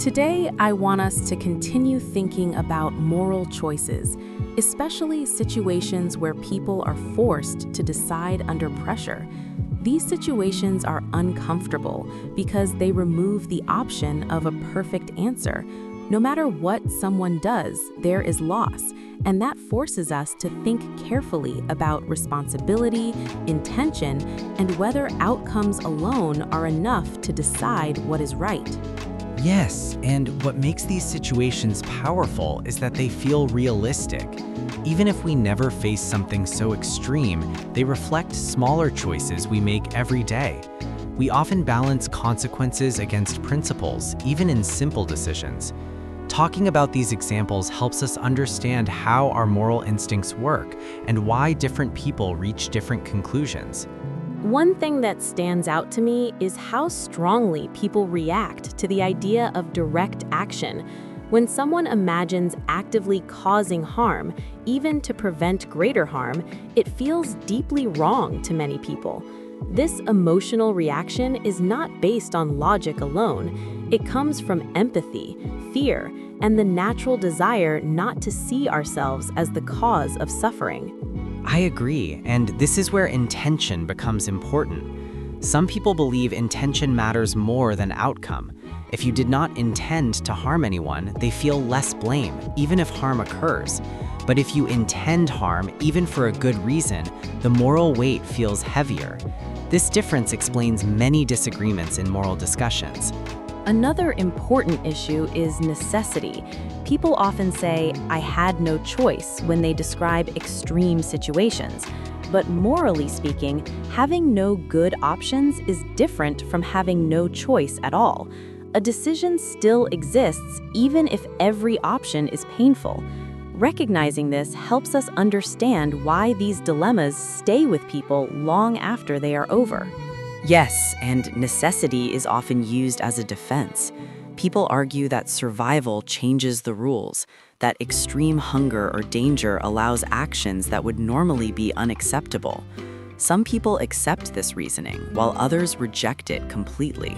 Today, I want us to continue thinking about moral choices, especially situations where people are forced to decide under pressure. These situations are uncomfortable because they remove the option of a perfect answer. No matter what someone does, there is loss, and that forces us to think carefully about responsibility, intention, and whether outcomes alone are enough to decide what is right. Yes, and what makes these situations powerful is that they feel realistic. Even if we never face something so extreme, they reflect smaller choices we make every day. We often balance consequences against principles, even in simple decisions. Talking about these examples helps us understand how our moral instincts work and why different people reach different conclusions. One thing that stands out to me is how strongly people react to the idea of direct action. When someone imagines actively causing harm, even to prevent greater harm, it feels deeply wrong to many people. This emotional reaction is not based on logic alone. It comes from empathy, fear, and the natural desire not to see ourselves as the cause of suffering. I agree, and this is where intention becomes important. Some people believe intention matters more than outcome. If you did not intend to harm anyone, they feel less blame, even if harm occurs. But if you intend harm, even for a good reason, the moral weight feels heavier. This difference explains many disagreements in moral discussions. Another important issue is necessity. People often say, "I had no choice," when they describe extreme situations. But morally speaking, having no good options is different from having no choice at all. A decision still exists even if every option is painful. Recognizing this helps us understand why these dilemmas stay with people long after they are over. Yes, and necessity is often used as a defense. People argue that survival changes the rules, that extreme hunger or danger allows actions that would normally be unacceptable. Some people accept this reasoning, while others reject it completely.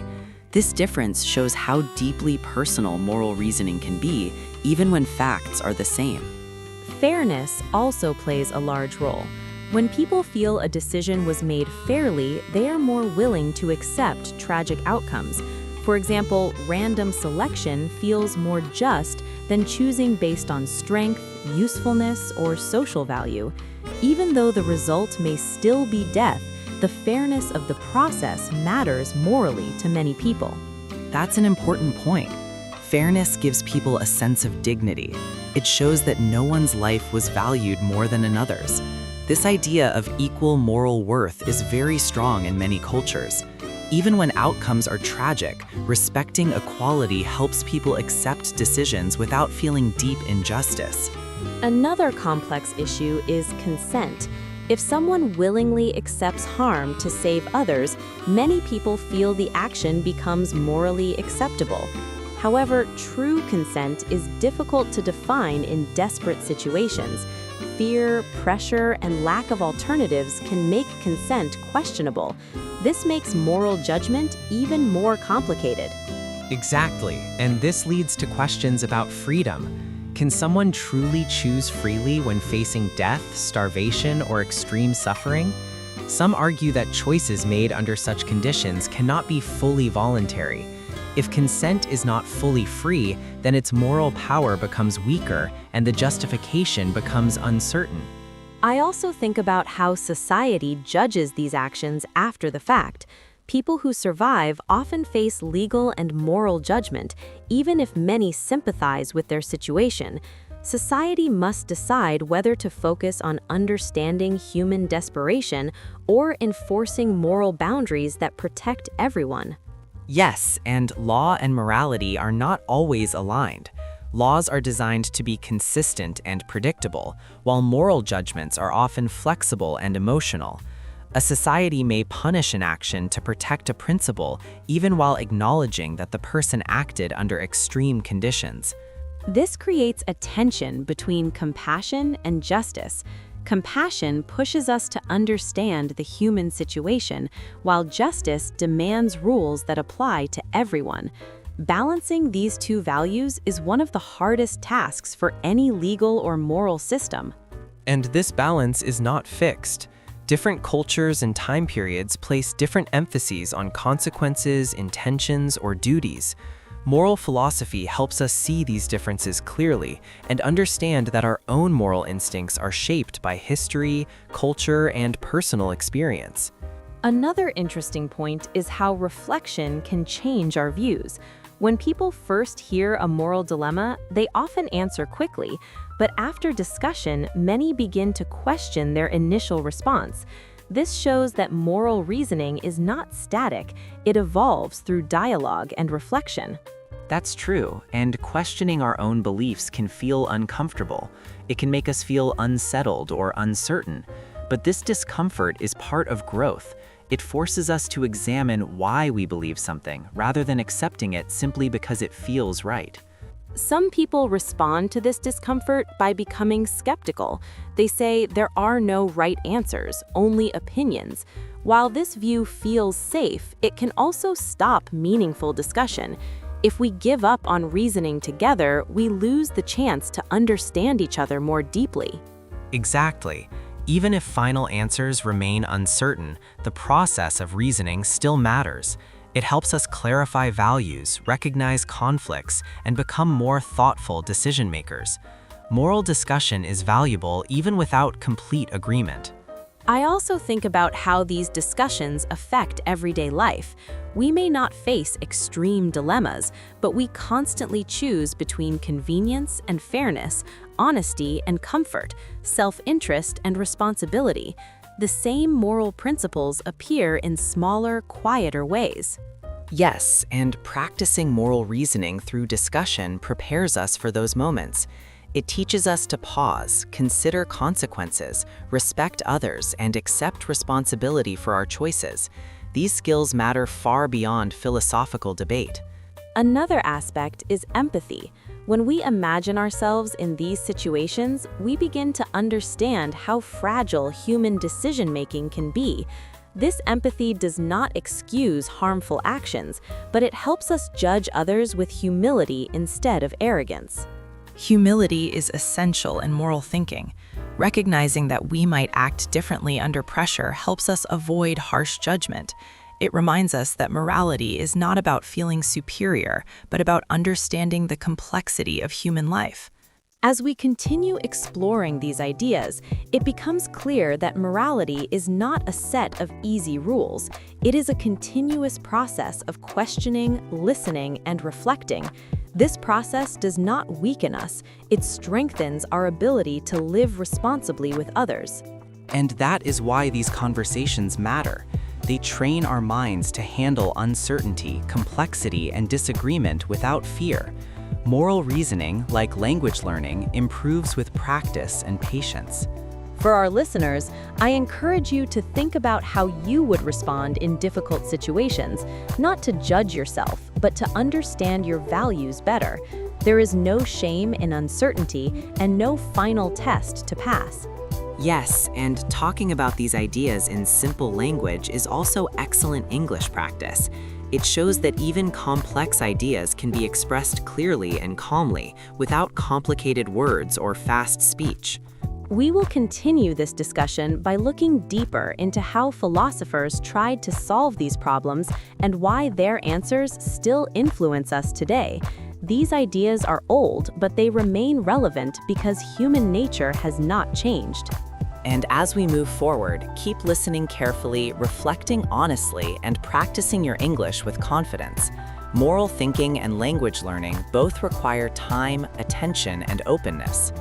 This difference shows how deeply personal moral reasoning can be, even when facts are the same. Fairness also plays a large role. When people feel a decision was made fairly, they are more willing to accept tragic outcomes. For example, random selection feels more just than choosing based on strength, usefulness, or social value. Even though the result may still be death, the fairness of the process matters morally to many people. That's an important point. Fairness gives people a sense of dignity. It shows that no one's life was valued more than another's. This idea of equal moral worth is very strong in many cultures. Even when outcomes are tragic, respecting equality helps people accept decisions without feeling deep injustice. Another complex issue is consent. If someone willingly accepts harm to save others, many people feel the action becomes morally acceptable. However, true consent is difficult to define in desperate situations. Fear, pressure, and lack of alternatives can make consent questionable. This makes moral judgment even more complicated. Exactly, and this leads to questions about freedom. Can someone truly choose freely when facing death, starvation, or extreme suffering? Some argue that choices made under such conditions cannot be fully voluntary. If consent is not fully free, then its moral power becomes weaker and the justification becomes uncertain. I also think about how society judges these actions after the fact. People who survive often face legal and moral judgment, even if many sympathize with their situation. Society must decide whether to focus on understanding human desperation or enforcing moral boundaries that protect everyone. Yes, and law and morality are not always aligned. Laws are designed to be consistent and predictable, while moral judgments are often flexible and emotional. A society may punish an action to protect a principle, even while acknowledging that the person acted under extreme conditions. This creates a tension between compassion and justice. Compassion pushes us to understand the human situation, while justice demands rules that apply to everyone. Balancing these two values is one of the hardest tasks for any legal or moral system. And this balance is not fixed. Different cultures and time periods place different emphases on consequences, intentions, or duties. Moral philosophy helps us see these differences clearly and understand that our own moral instincts are shaped by history, culture, and personal experience. Another interesting point is how reflection can change our views. When people first hear a moral dilemma, they often answer quickly, but after discussion, many begin to question their initial response. This shows that moral reasoning is not static, it evolves through dialogue and reflection. That's true, and questioning our own beliefs can feel uncomfortable. It can make us feel unsettled or uncertain. But this discomfort is part of growth. It forces us to examine why we believe something, rather than accepting it simply because it feels right. Some people respond to this discomfort by becoming skeptical. They say there are no right answers, only opinions. While this view feels safe, it can also stop meaningful discussion. If we give up on reasoning together, we lose the chance to understand each other more deeply. Exactly. Even if final answers remain uncertain, the process of reasoning still matters. It helps us clarify values, recognize conflicts, and become more thoughtful decision makers. Moral discussion is valuable even without complete agreement. I also think about how these discussions affect everyday life. We may not face extreme dilemmas, but we constantly choose between convenience and fairness, honesty and comfort, self-interest and responsibility. The same moral principles appear in smaller, quieter ways. Yes, and practicing moral reasoning through discussion prepares us for those moments. It teaches us to pause, consider consequences, respect others, and accept responsibility for our choices. These skills matter far beyond philosophical debate. Another aspect is empathy. When we imagine ourselves in these situations, we begin to understand how fragile human decision-making can be. This empathy does not excuse harmful actions, but it helps us judge others with humility instead of arrogance. Humility is essential in moral thinking. Recognizing that we might act differently under pressure helps us avoid harsh judgment. It reminds us that morality is not about feeling superior, but about understanding the complexity of human life. As we continue exploring these ideas, it becomes clear that morality is not a set of easy rules. It is a continuous process of questioning, listening, and reflecting. This process does not weaken us, it strengthens our ability to live responsibly with others. And that is why these conversations matter. They train our minds to handle uncertainty, complexity, and disagreement without fear. Moral reasoning, like language learning, improves with practice and patience. For our listeners, I encourage you to think about how you would respond in difficult situations, not to judge yourself, but to understand your values better. There is no shame in uncertainty and no final test to pass. Yes, and talking about these ideas in simple language is also excellent English practice. It shows that even complex ideas can be expressed clearly and calmly, without complicated words or fast speech. We will continue this discussion by looking deeper into how philosophers tried to solve these problems and why their answers still influence us today. These ideas are old, but they remain relevant because human nature has not changed. And as we move forward, keep listening carefully, reflecting honestly, and practicing your English with confidence. Moral thinking and language learning both require time, attention, and openness.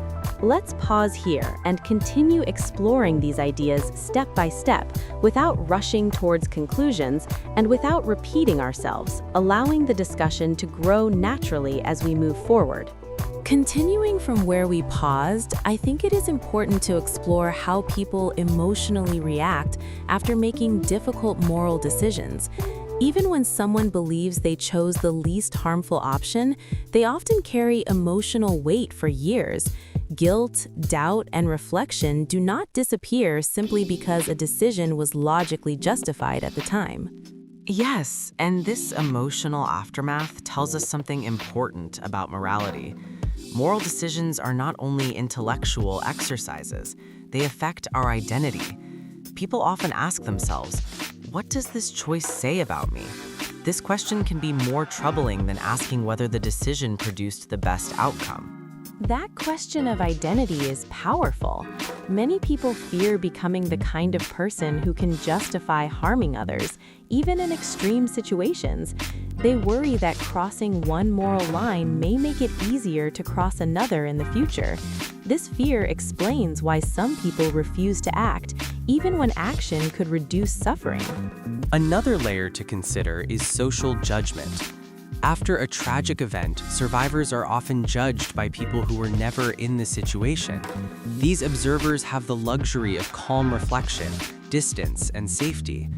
Let's pause here and continue exploring these ideas step by step, without rushing towards conclusions and without repeating ourselves, allowing the discussion to grow naturally as we move forward. Continuing from where we paused, I think it is important to explore how people emotionally react after making difficult moral decisions. Even when someone believes they chose the least harmful option, they often carry emotional weight for years. Guilt, doubt, and reflection do not disappear simply because a decision was logically justified at the time. Yes, and this emotional aftermath tells us something important about morality. Moral decisions are not only intellectual exercises, they affect our identity. People often ask themselves, what does this choice say about me? This question can be more troubling than asking whether the decision produced the best outcome. That question of identity is powerful. Many people fear becoming the kind of person who can justify harming others, even in extreme situations. They worry that crossing one moral line may make it easier to cross another in the future. This fear explains why some people refuse to act, even when action could reduce suffering. Another layer to consider is social judgment. After a tragic event, survivors are often judged by people who were never in the situation. These observers have the luxury of calm reflection, distance, and safety.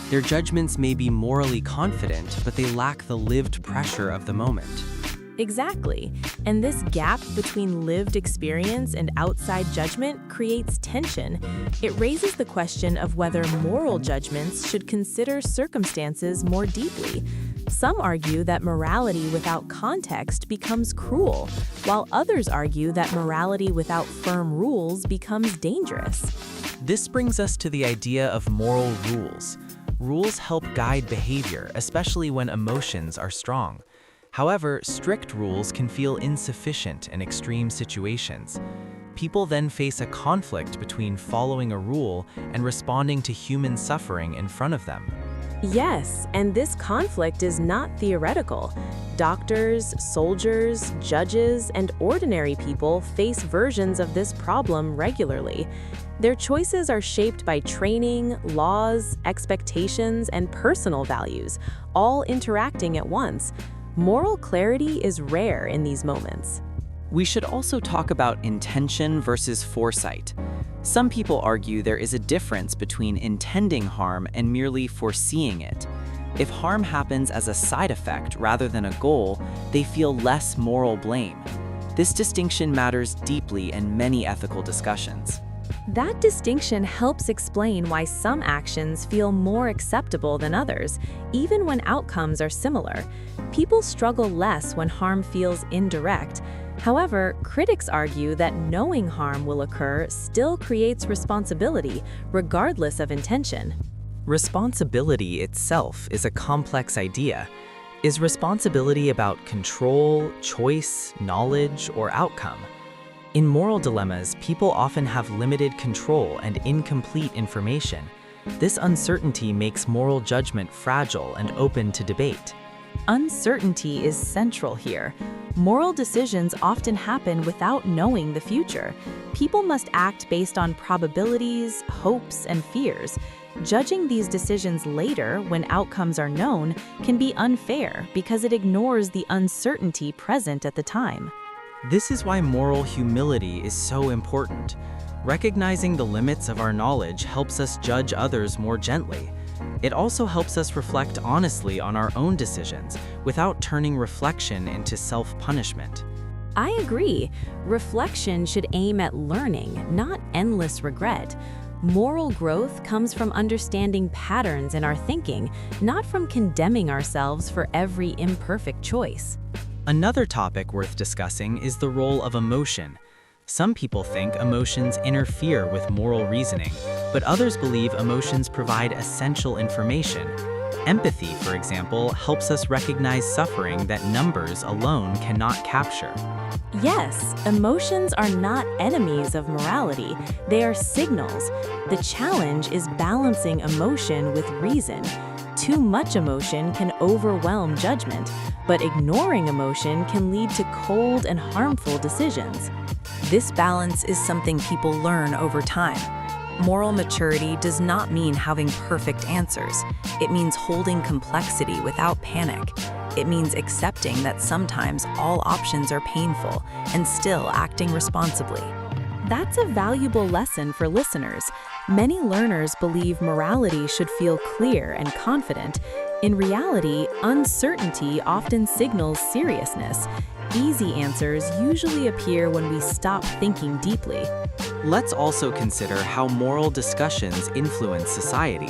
Their judgments may be morally confident, but they lack the lived pressure of the moment. Exactly. And this gap between lived experience and outside judgment creates tension. It raises the question of whether moral judgments should consider circumstances more deeply. Some argue that morality without context becomes cruel, while others argue that morality without firm rules becomes dangerous. This brings us to the idea of moral rules. Rules help guide behavior, especially when emotions are strong. However, strict rules can feel insufficient in extreme situations. People then face a conflict between following a rule and responding to human suffering in front of them. Yes, and this conflict is not theoretical. Doctors, soldiers, judges, and ordinary people face versions of this problem regularly. Their choices are shaped by training, laws, expectations, and personal values, all interacting at once. Moral clarity is rare in these moments. We should also talk about intention versus foresight. Some people argue there is a difference between intending harm and merely foreseeing it. If harm happens as a side effect rather than a goal, they feel less moral blame. This distinction matters deeply in many ethical discussions. That distinction helps explain why some actions feel more acceptable than others, even when outcomes are similar. People struggle less when harm feels indirect. However, critics argue that knowing harm will occur still creates responsibility, regardless of intention. Responsibility itself is a complex idea. Is responsibility about control, choice, knowledge, or outcome? In moral dilemmas, people often have limited control and incomplete information. This uncertainty makes moral judgment fragile and open to debate. Uncertainty is central here. Moral decisions often happen without knowing the future. People must act based on probabilities, hopes, and fears. Judging these decisions later, when outcomes are known, can be unfair because it ignores the uncertainty present at the time. This is why moral humility is so important. Recognizing the limits of our knowledge helps us judge others more gently. It also helps us reflect honestly on our own decisions without turning reflection into self-punishment. I agree. Reflection should aim at learning, not endless regret. Moral growth comes from understanding patterns in our thinking, not from condemning ourselves for every imperfect choice. Another topic worth discussing is the role of emotion. Some people think emotions interfere with moral reasoning, but others believe emotions provide essential information. Empathy, for example, helps us recognize suffering that numbers alone cannot capture. Yes, emotions are not enemies of morality, they are signals. The challenge is balancing emotion with reason. Too much emotion can overwhelm judgment, but ignoring emotion can lead to cold and harmful decisions. This balance is something people learn over time. Moral maturity does not mean having perfect answers. It means holding complexity without panic. It means accepting that sometimes all options are painful and still acting responsibly. That's a valuable lesson for listeners. Many learners believe morality should feel clear and confident. In reality, uncertainty often signals seriousness. Easy answers usually appear when we stop thinking deeply. Let's also consider how moral discussions influence society.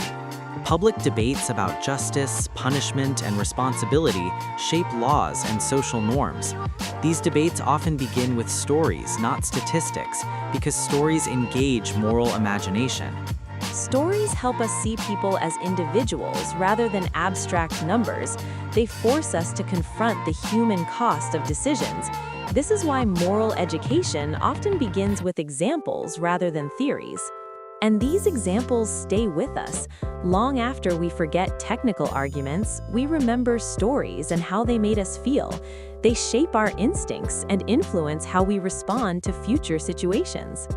Public debates about justice, punishment, and responsibility shape laws and social norms. These debates often begin with stories, not statistics, because stories engage moral imagination. Stories help us see people as individuals rather than abstract numbers. They force us to confront the human cost of decisions. This is why moral education often begins with examples rather than theories. And these examples stay with us. Long after we forget technical arguments, we remember stories and how they made us feel. They shape our instincts and influence how we respond to future situations.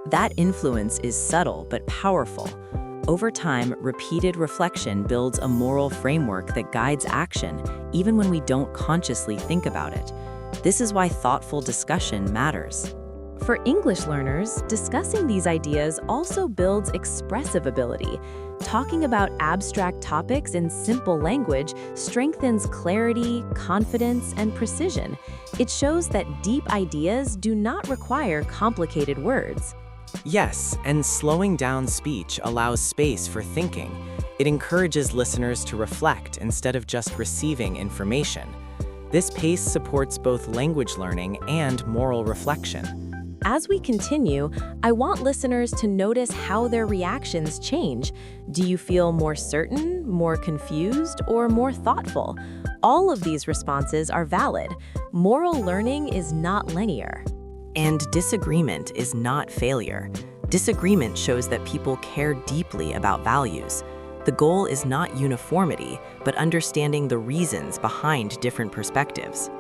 That influence is subtle but powerful. Over time, repeated reflection builds a moral framework that guides action, even when we don't consciously think about it. This is why thoughtful discussion matters. For English learners, discussing these ideas also builds expressive ability. Talking about abstract topics in simple language strengthens clarity, confidence, and precision. It shows that deep ideas do not require complicated words. Yes, and slowing down speech allows space for thinking. It encourages listeners to reflect instead of just receiving information. This pace supports both language learning and moral reflection. As we continue, I want listeners to notice how their reactions change. Do you feel more certain, more confused, or more thoughtful? All of these responses are valid. Moral learning is not linear. And disagreement is not failure. Disagreement shows that people care deeply about values. The goal is not uniformity, but understanding the reasons behind different perspectives.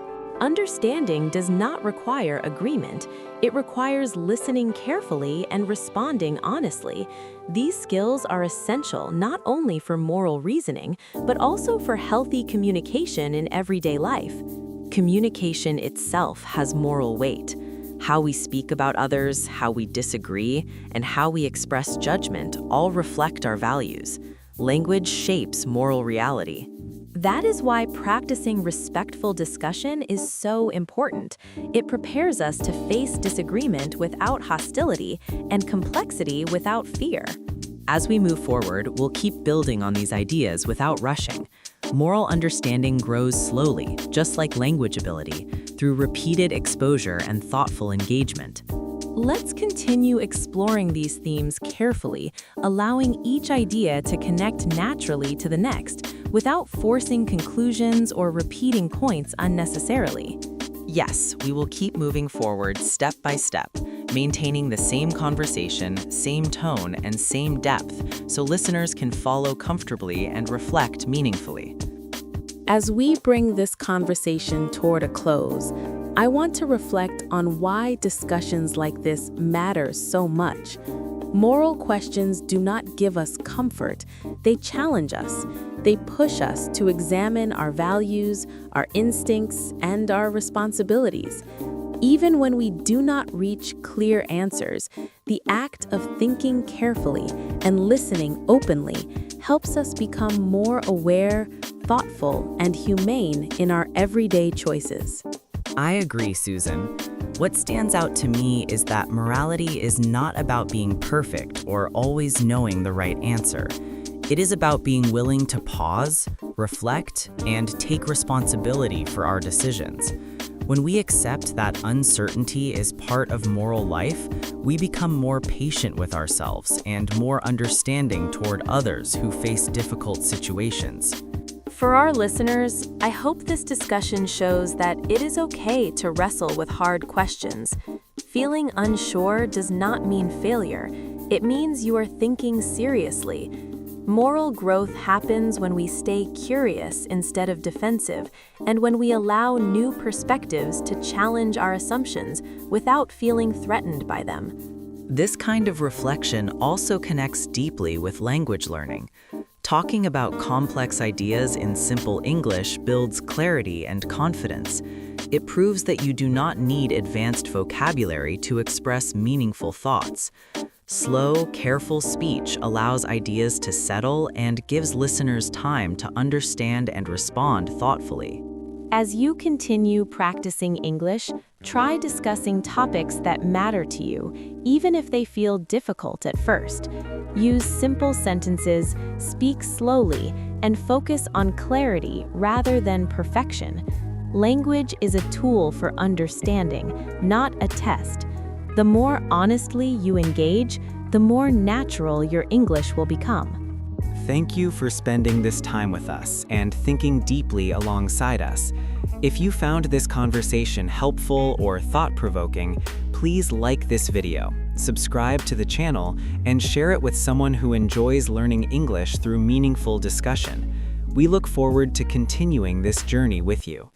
Understanding does not require agreement. It requires listening carefully and responding honestly. These skills are essential not only for moral reasoning, but also for healthy communication in everyday life. Communication itself has moral weight. How we speak about others, how we disagree, and how we express judgment all reflect our values. Language shapes moral reality. That is why practicing respectful discussion is so important. It prepares us to face disagreement without hostility and complexity without fear. As we move forward, we'll keep building on these ideas without rushing. Moral understanding grows slowly, just like language ability, through repeated exposure and thoughtful engagement. Let's continue exploring these themes carefully, allowing each idea to connect naturally to the next, without forcing conclusions or repeating points unnecessarily. Yes, we will keep moving forward step by step, maintaining the same conversation, same tone, and same depth, so listeners can follow comfortably and reflect meaningfully. As we bring this conversation toward a close, I want to reflect on why discussions like this matter so much. Moral questions do not give us comfort, they challenge us. They push us to examine our values, our instincts, and our responsibilities. Even when we do not reach clear answers, the act of thinking carefully and listening openly helps us become more aware, thoughtful, and humane in our everyday choices. I agree, Susan. What stands out to me is that morality is not about being perfect or always knowing the right answer. It is about being willing to pause, reflect, and take responsibility for our decisions. When we accept that uncertainty is part of moral life, we become more patient with ourselves and more understanding toward others who face difficult situations. For our listeners, I hope this discussion shows that it is okay to wrestle with hard questions. Feeling unsure does not mean failure. It means you are thinking seriously. Moral growth happens when we stay curious instead of defensive, and when we allow new perspectives to challenge our assumptions without feeling threatened by them. This kind of reflection also connects deeply with language learning. Talking about complex ideas in simple English builds clarity and confidence. It proves that you do not need advanced vocabulary to express meaningful thoughts. Slow, careful speech allows ideas to settle and gives listeners time to understand and respond thoughtfully. As you continue practicing English, try discussing topics that matter to you, even if they feel difficult at first. Use simple sentences, speak slowly, and focus on clarity rather than perfection. Language is a tool for understanding, not a test. The more honestly you engage, the more natural your English will become. Thank you for spending this time with us and thinking deeply alongside us. If you found this conversation helpful or thought-provoking, please like this video, subscribe to the channel, and share it with someone who enjoys learning English through meaningful discussion. We look forward to continuing this journey with you.